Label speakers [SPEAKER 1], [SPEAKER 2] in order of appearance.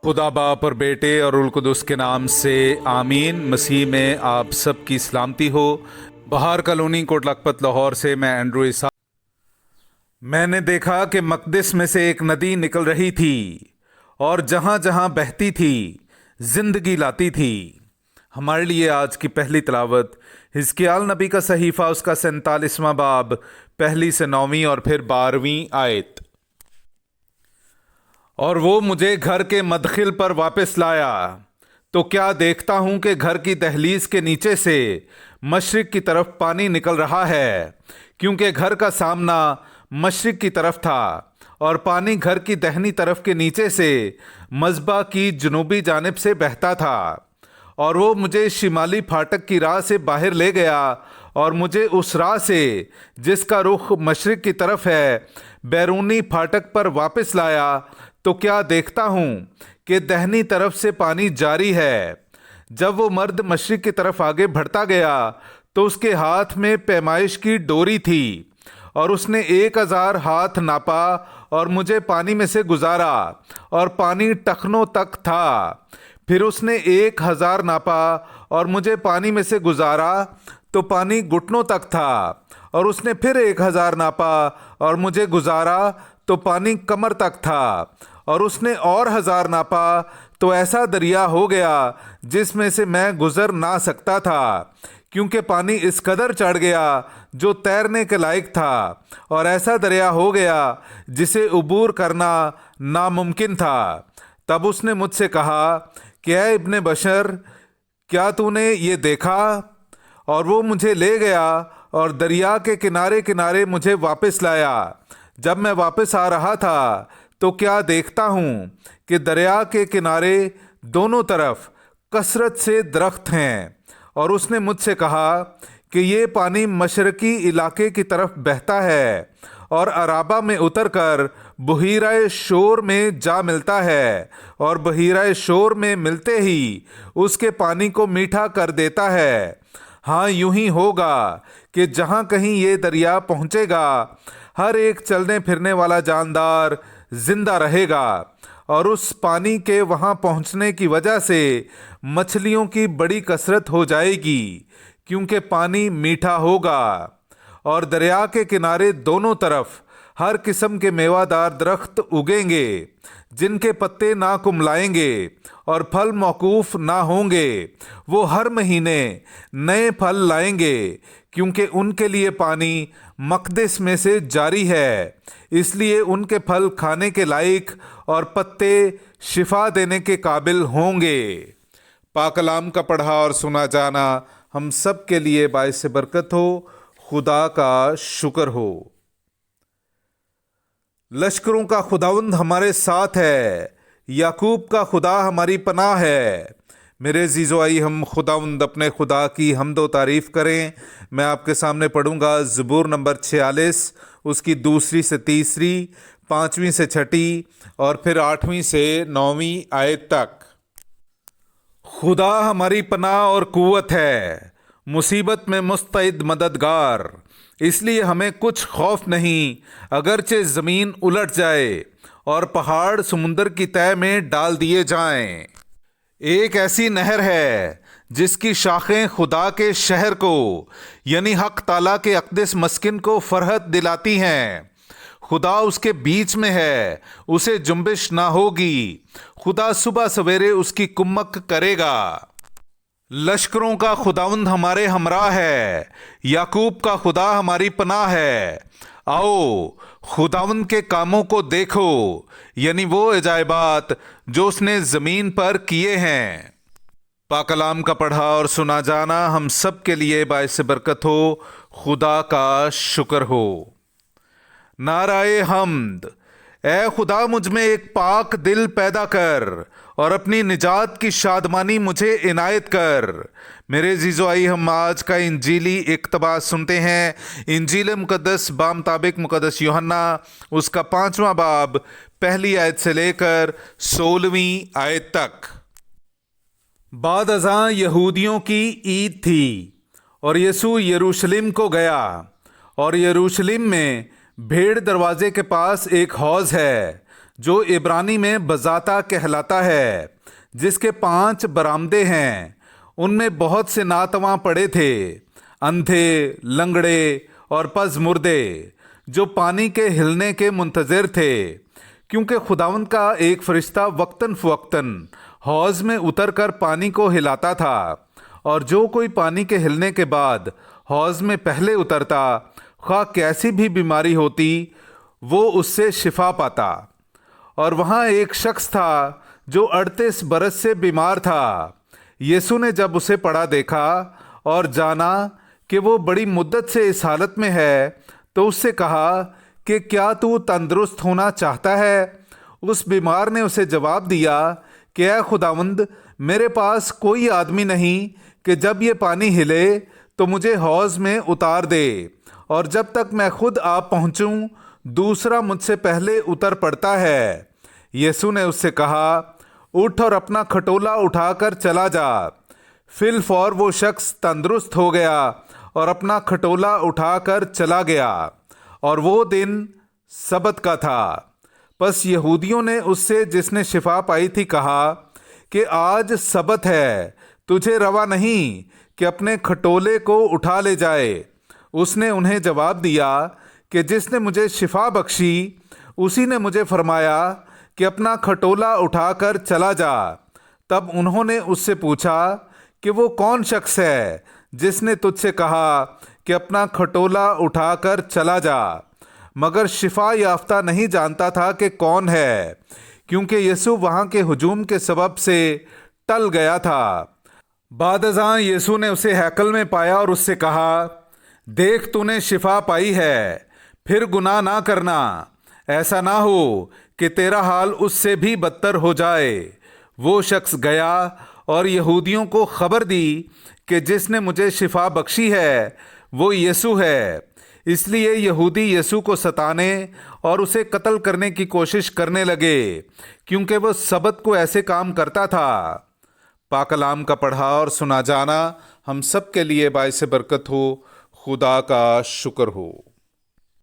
[SPEAKER 1] खुदा बाप और बेटे और उल कुदस के नाम से आमीन। मसीह में आप सब की सलामती हो। बहार कॉलोनी कोट लखपत लाहौर से मैं एंड्रू इसा। मैंने देखा कि मकदिस में से एक नदी निकल रही थी और जहाँ जहाँ बहती थी जिंदगी लाती थी। हमारे लिए आज की पहली तिलावत हिजकिय्याल नबी का सहीफा उसका 47वां बाब 1 से 9 और फिर 12वीं आयत। और वो मुझे घर के मदखिल पर वापस लाया तो क्या देखता हूं कि घर की दहलीज के नीचे से मशरिक की तरफ पानी निकल रहा है, क्योंकि घर का सामना मशरिक की तरफ था और पानी घर की दहनी तरफ के नीचे से मज़बा की जनूबी जानिब से बहता था। और वो मुझे शिमाली फाटक की राह से बाहर ले गया और मुझे उस राह से जिसका रुख मशरिक की तरफ है बैरूनी फाटक पर वापस लाया तो क्या देखता हूँ कि दहनी तरफ से पानी जारी है। जब वो मर्द मशरिक की तरफ आगे बढ़ता गया तो उसके हाथ में पैमाइश की डोरी थी और उसने 1000 हाथ नापा और मुझे पानी में से गुजारा और पानी टखनों तक था। फिर उसने 1000 नापा और मुझे पानी में से गुजारा तो पानी घुटनों तक था। और उसने फिर 1000 नापा और मुझे गुजारा तो पानी कमर तक था। और उसने और 1000 नापा तो ऐसा दरिया हो गया जिसमें से मैं गुजर ना सकता था, क्योंकि पानी इस कदर चढ़ गया जो तैरने के लायक था। और ऐसा दरिया हो गया जिसे उबूर करना नामुमकिन था। तब उसने मुझसे कहा कि ऐ इब्ने बशर, क्या तूने ये देखा? और वो मुझे ले गया और दरिया के किनारे किनारे मुझे वापस लाया। जब मैं वापस आ रहा था तो क्या देखता हूँ कि दरिया के किनारे दोनों तरफ कसरत से दरख्त हैं। और उसने मुझसे कहा कि ये पानी मशरकी इलाके की तरफ बहता है और अराबा में उतरकर बहीराए शोर में जा मिलता है, और बहीराए शोर में मिलते ही उसके पानी को मीठा कर देता है। हाँ, यूं ही होगा कि जहाँ कहीं ये दरिया पहुँचेगा हर एक चलने फिरने वाला जानदार जिंदा रहेगा। और उस पानी के वहाँ पहुँचने की वजह से मछलियों की बड़ी कसरत हो जाएगी, क्योंकि पानी मीठा होगा। और दरिया के किनारे दोनों तरफ हर किस्म के मेवादार दरख्त उगेंगे, जिनके पत्ते ना कुमलाएंगे और फल मौकूफ ना होंगे। वो हर महीने नए फल लाएंगे, क्योंकि उनके लिए पानी मकदिस में से जारी है। इसलिए उनके फल खाने के लायक और पत्ते शिफा देने के काबिल होंगे। पाक कलाम का पढ़ा और सुना जाना हम सब के लिए बाइस बरकत हो। खुदा का शुक्र हो। लश्करों का खुदावंद हमारे साथ है, याकूब का खुदा हमारी पनाह है। मेरे जीजो आई हम खुदावंद अपने खुदा की हमदो तारीफ़ करें। मैं आपके सामने पढ़ूंगा ज़बूर नंबर 46, उसकी 2 से 3, 5 से 6 और फिर 8 से 9 आयत तक। खुदा हमारी पनाह और कुव्वत है, मुसीबत में मुस्तैद मददगार। इसलिए हमें कुछ खौफ नहीं, अगरचे ज़मीन उलट जाए और पहाड़ समुंदर की तह में डाल दिए जाएं। एक ऐसी नहर है जिसकी शाखें खुदा के शहर को यानी हक ताला के अक़दस मस्किन को फरहत दिलाती हैं। खुदा उसके बीच में है, उसे जुम्बिश ना होगी। खुदा सुबह सवेरे उसकी कुम्मक करेगा। लश्करों का खुदावंद हमारे हमराह है, याकूब का खुदा हमारी पनाह है। आओ खुदावंद के कामों को देखो, यानी वो अजायबात जो उसने ज़मीन पर किए हैं। पाक कलाम का पढ़ा और सुना जाना हम सब के लिए बाइस बरकत हो। खुदा का शुक्र हो। नाराए हम्द। ए खुदा, मुझ में एक पाक दिल पैदा कर और अपनी निजात की शादमानी मुझे इनायत कर। मेरे जीजो आई हम आज का इंजीली इक़्तिबास सुनते हैं। इंजील मुक़द्दस बामुताबिक मुक़द्दस यूहन्ना उसका 5वां बाब 1 आयत से लेकर 16वीं आयत तक। बाद अज़ां यहूदियों की ईद थी और यीशु यरूशलेम को गया। और यरूशलेम में भेड़ दरवाजे के पास एक हौज़ है جو عبرانی میں بزاتا کہلاتا ہے، جس کے 5 برآمدے ہیں۔ ان میں بہت سے ناتواں پڑے تھے، اندھے، لنگڑے اور پز مردے، جو پانی کے ہلنے کے منتظر تھے، کیونکہ خداوند کا ایک فرشتہ وقتاً فوقتاً حوض میں اتر کر پانی کو ہلاتا تھا، اور جو کوئی پانی کے ہلنے کے بعد حوض میں پہلے اترتا، خواہ کیسی بھی بیماری ہوتی، وہ اس سے شفا پاتا۔ اور وہاں ایک شخص تھا جو 38 برس سے بیمار تھا۔ یسوع نے جب اسے پڑا دیکھا اور جانا کہ وہ بڑی مدت سے اس حالت میں ہے، تو اس سے کہا کہ کیا تو تندرست ہونا چاہتا ہے؟ اس بیمار نے اسے جواب دیا کہ اے خداوند، میرے پاس کوئی آدمی نہیں کہ جب یہ پانی ہلے تو مجھے حوض میں اتار دے، اور جب تک میں خود آ پہنچوں دوسرا مجھ سے پہلے اتر پڑتا ہے۔ یسوع نے اس سے کہا، اٹھ اور اپنا کھٹولا اٹھا کر چلا جا۔ فی الفور وہ شخص تندرست ہو گیا اور اپنا کھٹولا اٹھا کر چلا گیا، اور وہ دن سبت کا تھا۔ پس یہودیوں نے اس سے جس نے شفا پائی تھی کہا کہ آج سبت ہے، تجھے روا نہیں کہ اپنے کھٹولے کو اٹھا لے جائے۔ اس نے انہیں جواب دیا کہ جس نے مجھے شفا بخشی اسی نے مجھے فرمایا کہ اپنا کھٹولا اٹھا کر چلا جا۔ تب انہوں نے اس سے پوچھا کہ وہ کون شخص ہے جس نے تجھ سے کہا کہ اپنا کھٹولا اٹھا کر چلا جا؟ مگر شفا یافتہ نہیں جانتا تھا کہ کون ہے، کیونکہ یسوع وہاں کے ہجوم کے سبب سے ٹل گیا تھا۔ بعد ازاں یسوع نے اسے ہیکل میں پایا اور اس سے کہا، دیکھ تو نے شفا پائی ہے، پھر گناہ نہ کرنا، ایسا نہ ہو کہ تیرا حال اس سے بھی بدتر ہو جائے۔ وہ شخص گیا اور یہودیوں کو خبر دی کہ جس نے مجھے شفا بخشی ہے وہ یسوع ہے۔ اس لیے یہودی یسوع کو ستانے اور اسے قتل کرنے کی کوشش کرنے لگے، کیونکہ وہ سبت کو ایسے کام کرتا تھا۔ پاک کلام کا پڑھا اور سنا جانا ہم سب کے لیے باعث برکت ہو۔ خدا کا شکر ہو۔